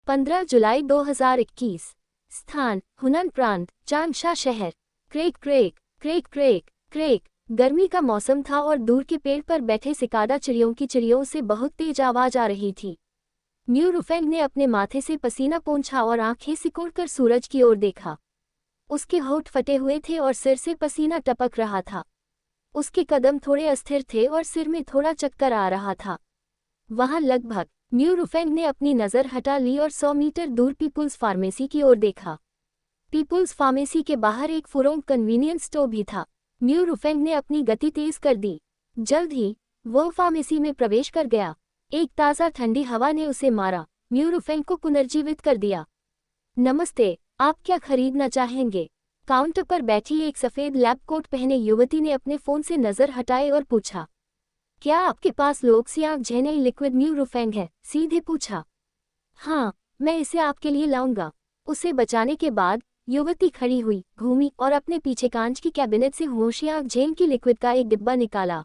15 जुलाई 2021। स्थान हुनन प्रांत, चांगशा शहर। Crack crack crack crack crack. गर्मी का मौसम था और दूर के पेड़ पर बैठे सिकाडा चिड़ियों से बहुत तेज आवाज आ रही थी। म्यू रुफेंग ने अपने माथे से पसीना पोंछा और आंखें सिकोड़कर सूरज की ओर देखा। उसके होंठ फटे हुए थे और सिर से पसीना टपक रहा था। उसके कदम थोड़े अस्थिर थे और सिर में थोड़ा चक्कर आ रहा था। वहां लगभग म्यू रुफेंग ने अपनी नज़र हटा ली और 100 मीटर दूर पीपुल्स फार्मेसी की ओर देखा। पीपुल्स फार्मेसी के बाहर एक फुरोंग कन्वीनियंस स्टोर भी था। म्यू रुफेंग ने अपनी गति तेज कर दी। जल्द ही वो फार्मेसी में प्रवेश कर गया। एक ताज़ा ठंडी हवा ने उसे मारा, म्यू रुफेंग को पुनर्जीवित कर दिया। नमस्ते, आप क्या खरीदना चाहेंगे? काउंटर पर बैठी एक सफ़ेद लैब कोट पहने युवती ने अपने फ़ोन से नज़र हटाए और पूछा, क्या आपके पास लोक्सियांग झेनेई लिक्विड? म्यू रुफेंग है सीधे पूछा। हाँ, मैं इसे आपके लिए लाऊंगा। उसे बचाने के बाद युवती खड़ी हुई, घूमी और अपने पीछे कांच की कैबिनेट से होशियांग झेन की लिक्विड का एक डिब्बा निकाला।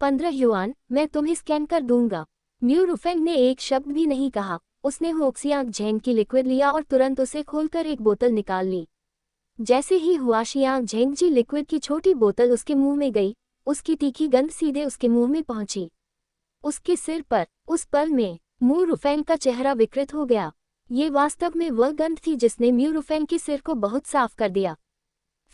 15 युआन, मैं तुम्हें स्कैन कर दूंगा। म्यू रुफेंग ने एक शब्द भी नहीं कहा। उसने होशियांग झेन की लिक्विड लिया और तुरंत उसे खोलकर एक बोतल निकाल ली। जैसे ही होशियांग झेन की लिक्विड की छोटी बोतल उसके मुंह में गई, उसकी तीखी गंध सीधे उसके मुंह में पहुंची। उसके सिर पर उस पल में म्यू रुफेंग का चेहरा विकृत हो गया। ये वास्तव में वह गंध थी जिसने म्यू रुफेंग के सिर को बहुत साफ कर दिया।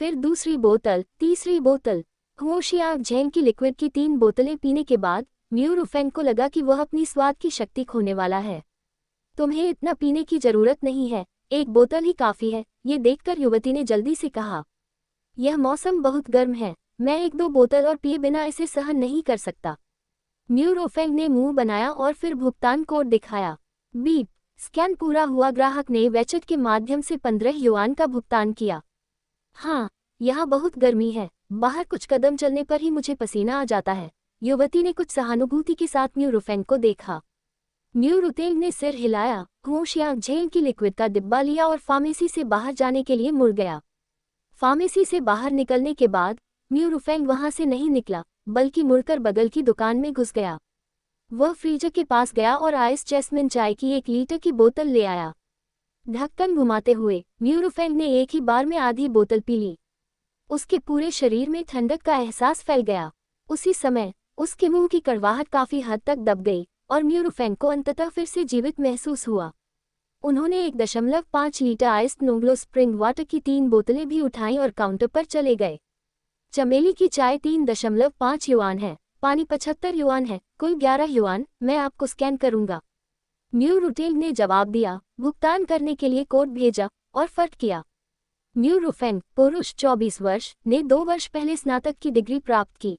फिर दूसरी बोतल, तीसरी बोतल। होशियांग झेन की लिक्विड की 3 बोतलें पीने के बाद म्यू रुफेंग को लगा कि वह अपनी स्वाद की शक्ति खोने वाला है। तुम्हें इतना पीने की जरूरत नहीं है, एक बोतल ही काफी है, ये देखकर युवती ने जल्दी से कहा। यह मौसम बहुत गर्म है, मैं 1-2 बोतल और पिए बिना इसे सहन नहीं कर सकता। म्यू रुफेंग ने मुंह बनाया और फिर भुगतान कोड दिखाया। बीप, स्कैन पूरा हुआ। ग्राहक ने वेचेट के माध्यम से 15 युआन का भुगतान किया। हाँ, यहाँ बहुत गर्मी है, बाहर कुछ कदम चलने पर ही मुझे पसीना आ जाता है। युवती ने कुछ सहानुभूति के साथ म्यू रुफेंग को देखा। म्यू रुफेंग ने सिर हिलाया, होशियांग झेन की लिक्विड का डिब्बा लिया और फार्मेसी से बाहर जाने के लिए मुड़ गया। फार्मेसी से बाहर निकलने के बाद म्यू रुफेंग वहां से नहीं निकला, बल्कि मुड़कर बगल की दुकान में घुस गया। वह फ्रीजर के पास गया और आइस जैस्मिन चाय की 1 लीटर की बोतल ले आया। ढक्कन घुमाते हुए म्यू रुफेंग ने एक ही बार में आधी बोतल पी ली। उसके पूरे शरीर में ठंडक का एहसास फैल गया। उसी समय उसके मुंह की कड़वाहट काफी हद तक दब गई और म्यू रुफेंग को अंततः फिर से जीवित महसूस हुआ। उन्होंने 1.5 litre iced Nonglo spring water की 3 बोतलें भी उठाईं और काउंटर पर चले गए। चमेली की चाय 3.5 युआन है, पानी 75 युआन है, कुल 11 युआन। मैं आपको स्कैन करूंगा, म्यू रुफेंग ने जवाब दिया। भुगतान करने के लिए कोड भेजा और फट किया। म्यू रुफेंग, पुरुष 24 वर्ष, ने 2 वर्ष पहले स्नातक की डिग्री प्राप्त की।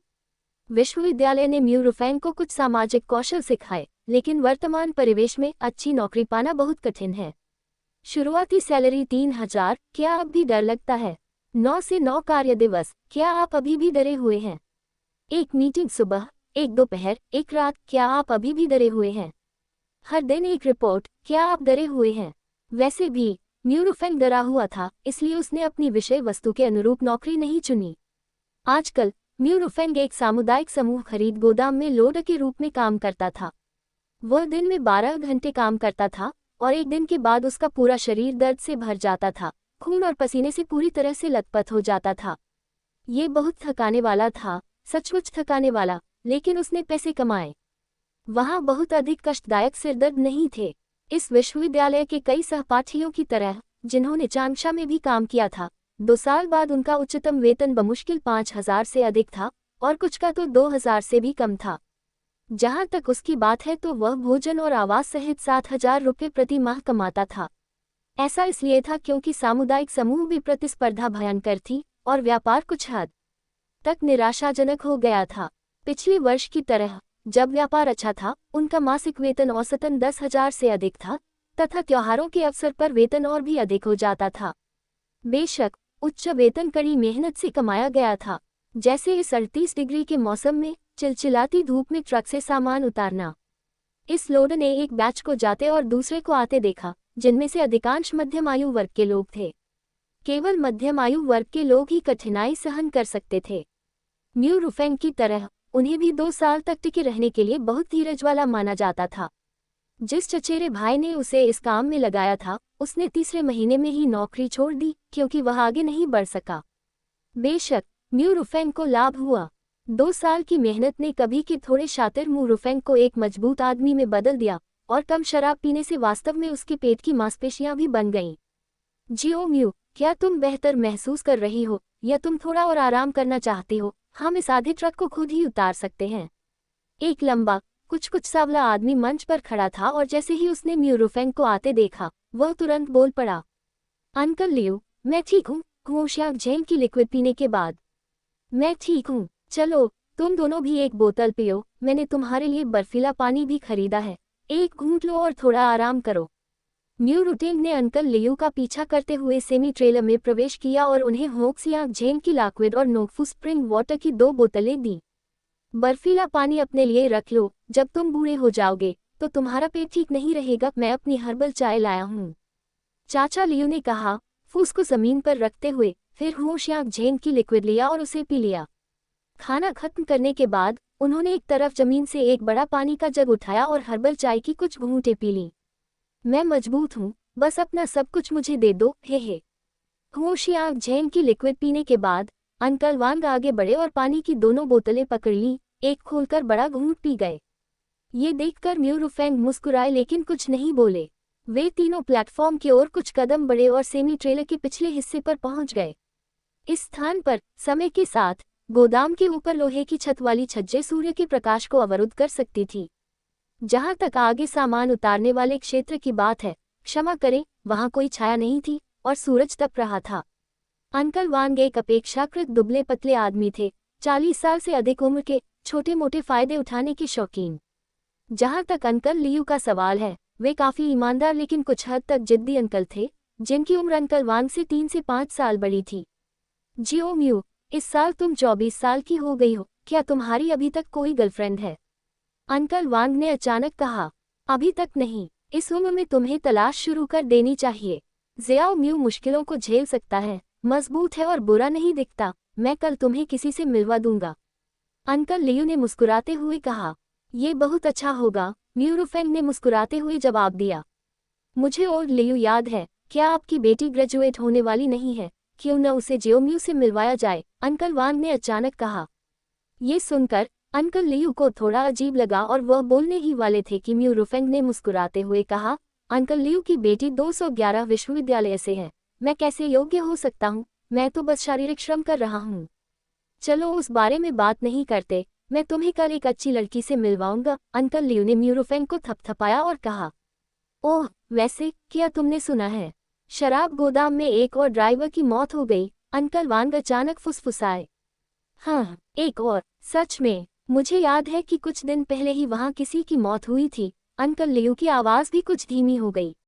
विश्वविद्यालय ने म्यू रुफेंग को कुछ सामाजिक कौशल सिखाए, लेकिन वर्तमान परिवेश में अच्छी नौकरी पाना बहुत कठिन है। शुरुआती सैलरी 3000। क्या अब भी डर लगता है? 9 से 9 कार्य दिवस। क्या आप अभी भी डरे हुए हैं? एक मीटिंग सुबह, एक दोपहर, एक रात। क्या आप अभी भी डरे हुए हैं? हर दिन एक रिपोर्ट। क्या आप डरे हुए हैं? वैसे भी म्यू रुफेंग डरा हुआ था, इसलिए उसने अपनी विषय वस्तु के अनुरूप नौकरी नहीं चुनी। आजकल म्यू रुफेंग एक सामुदायिक समूह खरीद गोदाम में लोडर के रूप में काम करता था। वह दिन में 12 घंटे काम करता था और एक दिन के बाद उसका पूरा शरीर दर्द से भर जाता था, खून और पसीने से पूरी तरह से लथपथ हो जाता था। ये बहुत थकाने वाला था, सचमुच थकाने वाला, लेकिन उसने पैसे कमाए। वहाँ बहुत अधिक कष्टदायक सिरदर्द नहीं थे। इस विश्वविद्यालय के कई सहपाठियों की तरह, जिन्होंने चांगशा में भी काम किया था, 2 साल बाद उनका उच्चतम वेतन बमुश्किल 5000 से अधिक था और कुछ का तो 2000 से भी कम था। जहाँ तक उसकी बात है तो वह भोजन और आवास सहित 7000 रुपये प्रति माह कमाता था। ऐसा इसलिए था क्योंकि सामुदायिक समूह भी प्रतिस्पर्धा भयंकर थी और व्यापार कुछ हद तक निराशाजनक हो गया था। पिछले वर्ष की तरह जब व्यापार अच्छा था, उनका मासिक वेतन औसतन 10,000 से अधिक था तथा त्योहारों के अवसर पर वेतन और भी अधिक हो जाता था। बेशक उच्च वेतन कड़ी मेहनत से कमाया गया था, जैसे इस 38 डिग्री के मौसम में चिलचिलाती धूप में ट्रक से सामान उतारना। इस लोडर ने एक बैच को जाते और दूसरे को आते देखा, जिनमें से अधिकांश मध्यम आयु वर्ग के लोग थे। केवल मध्यम आयु वर्ग के लोग ही कठिनाई सहन कर सकते थे। म्यू रुफेंग की तरह उन्हें भी 2 साल तक टिके रहने के लिए बहुत धीरज वाला माना जाता था। जिस चचेरे भाई ने उसे इस काम में लगाया था, उसने तीसरे महीने में ही नौकरी छोड़ दी क्योंकि वह आगे नहीं बढ़ सका। बेशक म्यू रुफेंग को लाभ हुआ। 2 साल की मेहनत ने कभी के थोड़े शातिर म्यू रुफेंग को एक मजबूत आदमी में बदल दिया और कम शराब पीने से वास्तव में उसके पेट की मांसपेशियां भी बन गईं। जियो म्यू, क्या तुम बेहतर महसूस कर रही हो या तुम थोड़ा और आराम करना चाहती हो? हम इस आधे ट्रक को खुद ही उतार सकते हैं। एक लंबा कुछ सांवला आदमी मंच पर खड़ा था और जैसे ही उसने म्यू रुफेंग को आते देखा, वह तुरंत बोल पड़ा, अंकल लियो, मैं ठीक हूँ। होशियार झेंग की लिक्विड पीने के बाद मैं ठीक हूँ। चलो तुम दोनों भी एक बोतल पियो, मैंने तुम्हारे लिए बर्फीला पानी भी खरीदा है। एक घूंट लो और थोड़ा आराम करो। म्यू रुटेंग ने अंकल लियो का पीछा करते हुए सेमी ट्रेलर में प्रवेश किया और उन्हें होशियार झेंग की लिक्विड और नोकफू स्प्रिंग वाटर की 2 बोतलें दी। बर्फीला पानी अपने लिए रख लो, जब तुम बूढ़े हो जाओगे तो तुम्हारा पेट ठीक नहीं रहेगा। मैं अपनी हर्बल चाय लाया हूँ, चाचा लियो ने कहा, फूस को जमीन पर रखते हुए। फिर होशियार झेंग की लिक्विड लिया और उसे पी लिया। खाना खत्म करने के बाद उन्होंने एक तरफ जमीन से एक बड़ा पानी का जग उठाया और हर्बल चाय की कुछ घूंटें पी लीं। मैं मजबूत हूँ, बस अपना सब कुछ मुझे दे दो, हे। होशियार झेंग की लिक्विड पीने के बाद अंकल वांग आगे बढ़े और पानी की दोनों बोतलें पकड़ लीं, एक खोलकर बड़ा घूंट पी गए। ये देखकर म्यू रुफेंग मुस्कुराए लेकिन कुछ नहीं बोले। वे तीनों प्लेटफॉर्म की ओर कुछ कदम बढ़े और सेमी ट्रेलर के पिछले हिस्से पर पहुंच गए। इस स्थान पर समय के साथ गोदाम के ऊपर लोहे की छत वाली छज्जे सूर्य के प्रकाश को अवरुद्ध कर सकती थी। जहां तक आगे सामान उतारने वाले क्षेत्र की बात है, क्षमा करें, वहां कोई छाया नहीं थी और सूरज तप रहा था। अंकल वांग एक अपेक्षाकृत दुबले पतले आदमी थे, 40 साल से अधिक उम्र के, छोटे मोटे फायदे उठाने के शौकीन। जहां तक अंकल लियू का सवाल है, वे काफी ईमानदार लेकिन कुछ हद तक जिद्दी अंकल थे, जिनकी उम्र अंकल वांग से 3 से 5 साल बड़ी थी। जियो म्यू, इस साल तुम 24 साल की हो गई हो, क्या तुम्हारी अभी तक कोई गर्लफ्रेंड है? अंकल वांग ने अचानक कहा, अभी तक नहीं, इस उम्र में तुम्हें तलाश शुरू कर देनी चाहिए। जियाओ म्यू मुश्किलों को झेल सकता है, मजबूत है और बुरा नहीं दिखता। मैं कल तुम्हें किसी से मिलवा दूंगा। अंकल लियू ने मुस्कुराते हुए कहा, ये बहुत अच्छा होगा। म्यू रुफेंग ने मुस्कुराते हुए जवाब दिया, मुझे और लियू याद है, क्या आपकी बेटी ग्रेजुएट होने वाली नहीं है? क्यों न उसे जियो म्यू से मिलवाया जाए? अंकल वांग ने अचानक कहा। ये सुनकर अंकल लियू को थोड़ा अजीब लगा और वह बोलने ही वाले थे कि म्यू रुफेंग ने मुस्कुराते हुए कहा, अंकल लियू की बेटी 211 विश्वविद्यालय से है। मैं कैसे योग्य हो सकता हूँ? मैं तो बस शारीरिक श्रम कर रहा हूँ। चलो उस बारे में बात नहीं करते, मैं तुम्हें कल एक अच्छी लड़की से मिलवाऊंगा। अंकल लियू ने म्यू रुफेंग को थपथपाया और कहा, ओह, वैसे क्या तुमने सुना है, शराब गोदाम में एक और ड्राइवर की मौत हो गई? अंकल वांग अचानक फुसफुसाए। हाँ, एक और, सच में, मुझे याद है कि कुछ दिन पहले ही वहां किसी की मौत हुई थी। अंकल लियू की आवाज भी कुछ धीमी हो गई।